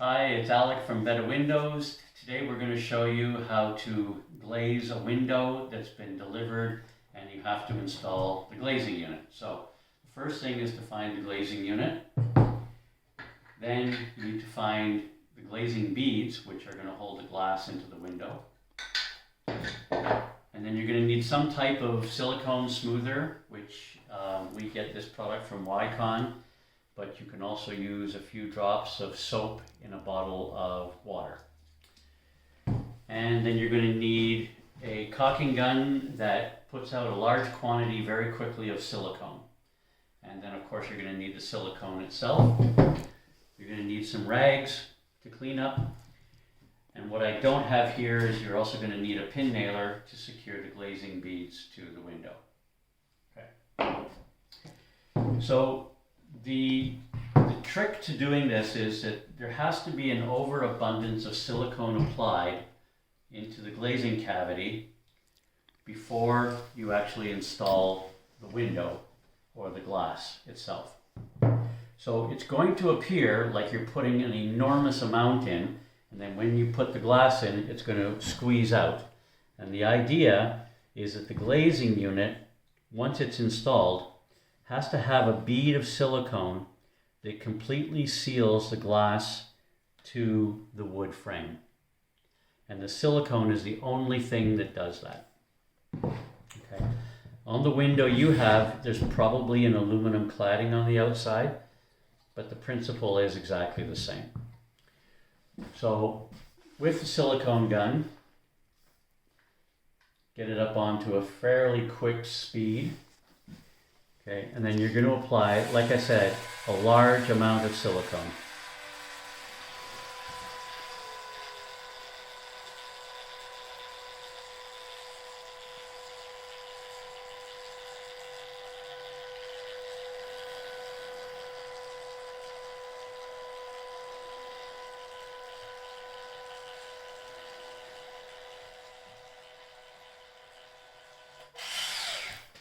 Hi, it's Alec from Vetta Windows. Today we're going to show you how to glaze a window that's been delivered and you have to install the glazing unit. So the first thing is to find the glazing unit. Then you need to find the glazing beads, which are going to hold the glass into the window. And then you're going to need some type of silicone smoother, which we get this product from Wycon. But you can also use a few drops of soap in a bottle of water. And then you're going to need a caulking gun that puts out a large quantity very quickly of silicone. And then of course you're going to need the silicone itself. You're going to need some rags to clean up. And what I don't have here is you're also going to need a pin nailer to secure the glazing beads to the window. Okay. So the trick to doing this is that there has to be an overabundance of silicone applied into the glazing cavity before you actually install the window or the glass itself. So it's going to appear like you're putting an enormous amount in, and then when you put the glass in, it's going to squeeze out. And the idea is that the glazing unit, once it's installed, has to have a bead of silicone that completely seals the glass to the wood frame. And the silicone is the only thing that does that. Okay. On the window there's probably an aluminum cladding on the outside, but the principle is exactly the same. So with the silicone gun, get it up onto a fairly quick speed. Okay, and then you're going to apply, like I said, a large amount of silicone.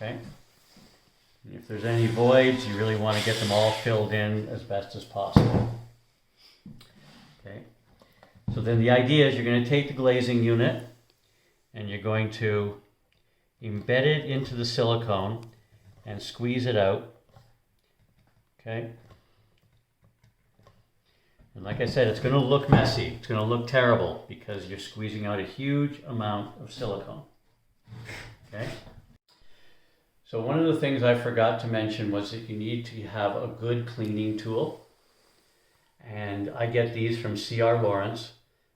Okay. And if there's any voids, you really want to get them all filled in as best as possible. Okay. So then the idea is you're going to take the glazing unit and you're going to embed it into the silicone and squeeze it out. Okay. And like I said, it's going to look messy. It's going to look terrible because you're squeezing out a huge amount of silicone. Okay. So one of the things I forgot to mention was that you need to have a good cleaning tool. And I get these from C.R. Lawrence,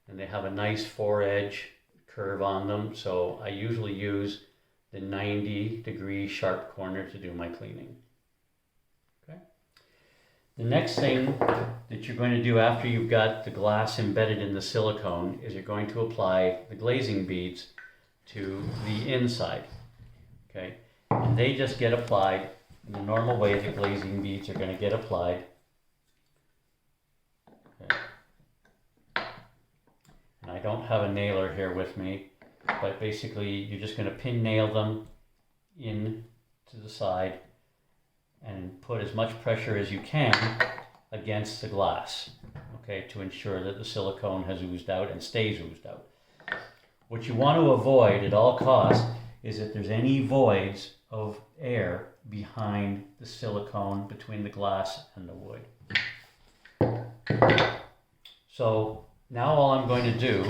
and they have a nice 4-edge curve on them. So I usually use the 90-degree sharp corner to do my cleaning. Okay. The next thing that you're going to do after you've got the glass embedded in the silicone is you're going to apply the glazing beads to the inside. Okay. And they just get applied in the normal way the glazing beads are going to get applied. Okay. And I don't have a nailer here with me, but basically you're just going to pin nail them in to the side and put as much pressure as you can against the glass, okay, to ensure that the silicone has oozed out and stays oozed out. What you want to avoid at all costs is that there's any voids of air behind the silicone between the glass and the wood. So now all I'm going to do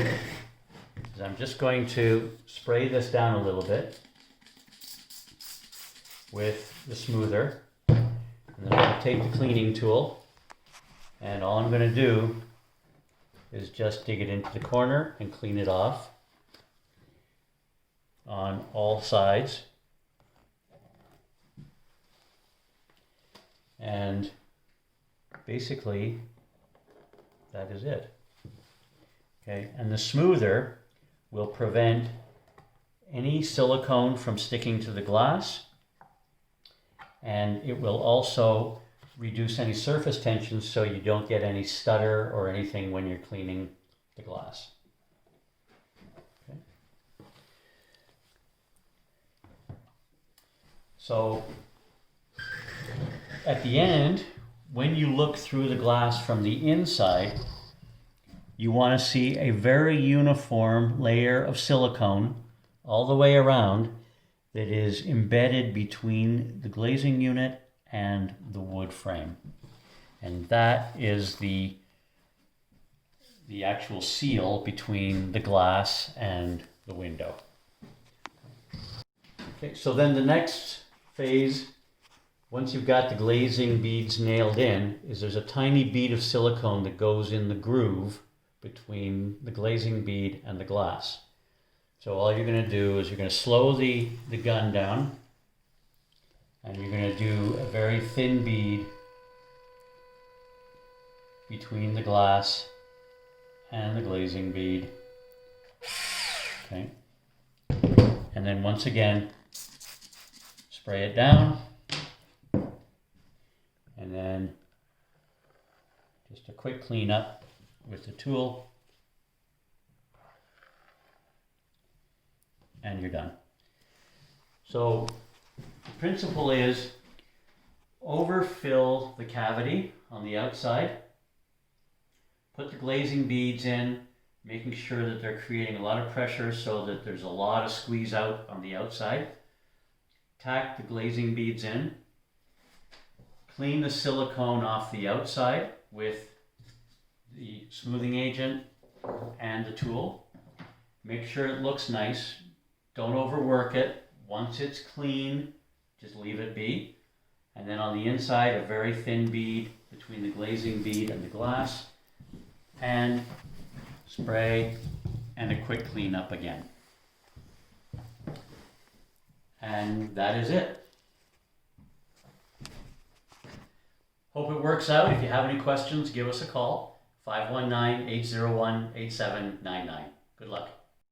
is I'm just going to spray this down a little bit with the smoother. And then I'm going to take the cleaning tool, and all I'm going to do is just dig it into the corner and clean it off on all sides. And basically, that is it. Okay, and the smoother will prevent any silicone from sticking to the glass, and it will also reduce any surface tension so you don't get any stutter or anything when you're cleaning the glass. Okay. So at the end, when you look through the glass from the inside, you want to see a very uniform layer of silicone all the way around that is embedded between the glazing unit and the wood frame. And that is the actual seal between the glass and the window. Okay, so then the next phase, once you've got the glazing beads nailed in, is there's a tiny bead of silicone that goes in the groove between the glazing bead and the glass. So all you're going to do is you're going to slow the gun down, and you're going to do a very thin bead between the glass and the glazing bead. Okay. And then once again, spray it down, and then just a quick cleanup with the tool, and you're done. So the principle is overfill the cavity on the outside, put the glazing beads in, making sure that they're creating a lot of pressure so that there's a lot of squeeze out on the outside. Tack the glazing beads in, clean the silicone off the outside with the smoothing agent and the tool. Make sure it looks nice. Don't overwork it. Once it's clean, just leave it be. And then on the inside, a very thin bead between the glazing bead and the glass, and spray and a quick cleanup again. And that is it. Hope it works out. If you have any questions, give us a call, 519-801-8799. Good luck.